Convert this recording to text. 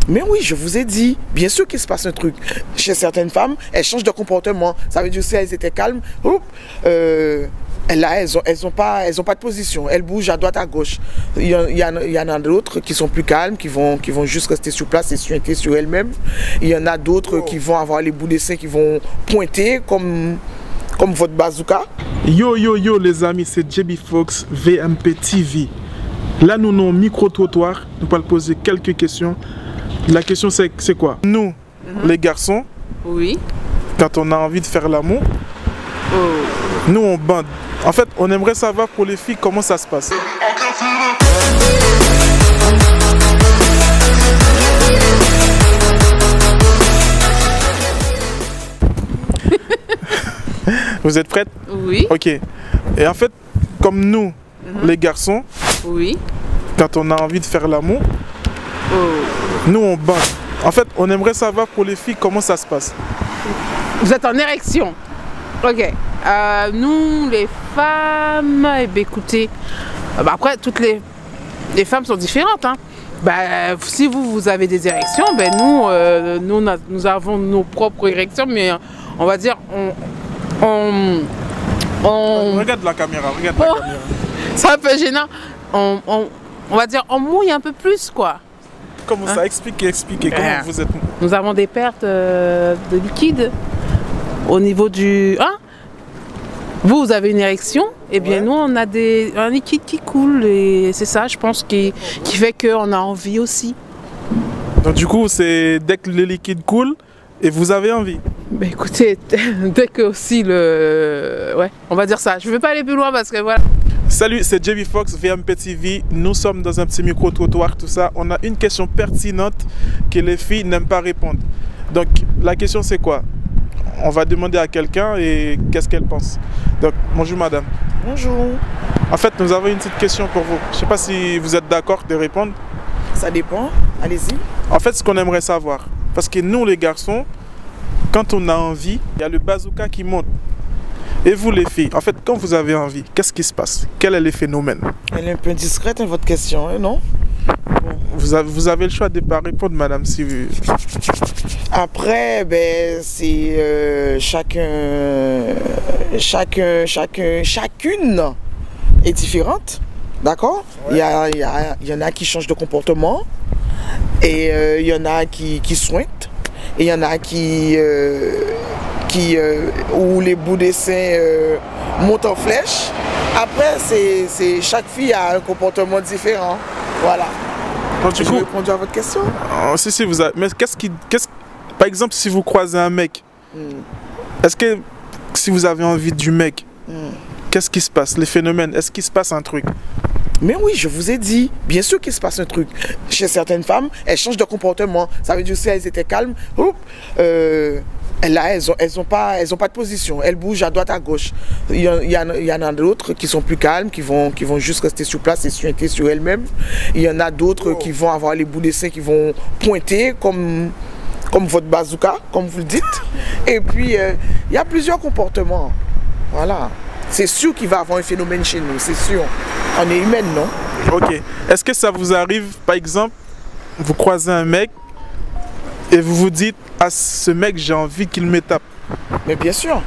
Mais oui, je vous ai dit, bien sûr qu'il se passe un truc. Chez certaines femmes, elles changent de comportement. Ça veut dire si elles étaient calmes, là, elles ont pas de position. Elles bougent à droite, à gauche. Il y en a d'autres qui sont plus calmes, qui vont juste rester sur place et suinter sur elles-mêmes. Il y en a d'autres qui vont avoir les bouts de seins qui vont pointer comme votre bazooka. Yo les amis, c'est JB Fox VMP TV. Là nous avons un micro-trottoir, nous allons poser quelques questions. La question c'est quoi? Nous, les garçons, oui, quand on a envie de faire l'amour, nous on bande. En fait, on aimerait savoir pour les filles comment ça se passe. Vous êtes prête? Oui. Ok. Et en fait, comme nous, les garçons, oui, quand on a envie de faire l'amour, nous on bande. En fait, on aimerait savoir pour les filles comment ça se passe. Vous êtes en érection. Ok. Nous, les femmes, eh bien, écoutez, après, toutes les femmes sont différentes. Hein. Si vous avez des érections, nous avons nos propres érections, mais on va dire, Regarde la caméra, regarde la caméra. C'est un peu gênant. On va dire, on mouille un peu plus, quoi. Comment ça? Expliquez, comment vous êtes... Nous avons des pertes de liquide au niveau du... Hein? Vous avez une érection, et bien nous on a un liquide qui coule, et c'est ça, je pense, qui fait qu'on a envie aussi. Donc du coup, c'est dès que le liquide coule, et vous avez envie? Ben écoutez, dès que aussi Ouais, on va dire ça. Je ne veux pas aller plus loin parce que voilà. Salut, c'est JB Fox VMP TV. Nous sommes dans un petit micro-trottoir, tout ça. On a une question pertinente que les filles n'aiment pas répondre. Donc la question c'est quoi? On va demander à quelqu'un et qu'est-ce qu'elle pense. Donc bonjour madame. Bonjour. En fait, nous avons une petite question pour vous. Je ne sais pas si vous êtes d'accord de répondre. Ça dépend, allez-y. En fait, ce qu'on aimerait savoir, parce que nous les garçons, quand on a envie, il y a le bazooka qui monte. Et vous les filles, en fait, quand vous avez envie, qu'est-ce qui se passe? Quel est le phénomène? Elle est un peu discrète, votre question, hein, non? Bon. Vous avez le choix de ne pas répondre, madame, si vous... Après, ben, c'est chacune est différente, d'accord? Ouais. Il y en a qui changent de comportement, et il y en a qui sointent, et il y en a où les bouts des seins montent en flèche. Après, chaque fille a un comportement différent, voilà. Donc, du coup, répondu à votre question? Si, vous avez... Mais par exemple, si vous croisez un mec, est-ce que si vous avez envie du mec, qu'est-ce qui se passe? Les phénomènes, est-ce qu'il se passe un truc? Mais oui, je vous ai dit, bien sûr qu'il se passe un truc. Chez certaines femmes, elles changent de comportement. Ça veut dire si elles étaient calmes, là, elles ont pas de position. Elles bougent à droite, à gauche. Il y en a d'autres qui sont plus calmes, qui vont juste rester sur place et suinter sur elles-mêmes. Il y en a d'autres qui vont avoir les bouts de seins qui vont pointer comme votre bazooka, comme vous le dites. Et puis, il y a plusieurs comportements. Voilà. C'est sûr qu'il va y avoir un phénomène chez nous, c'est sûr. On est humaine, non? Ok. Est-ce que ça vous arrive, par exemple, vous croisez un mec et vous vous dites, à ce mec, j'ai envie qu'il me tape? Mais bien sûr.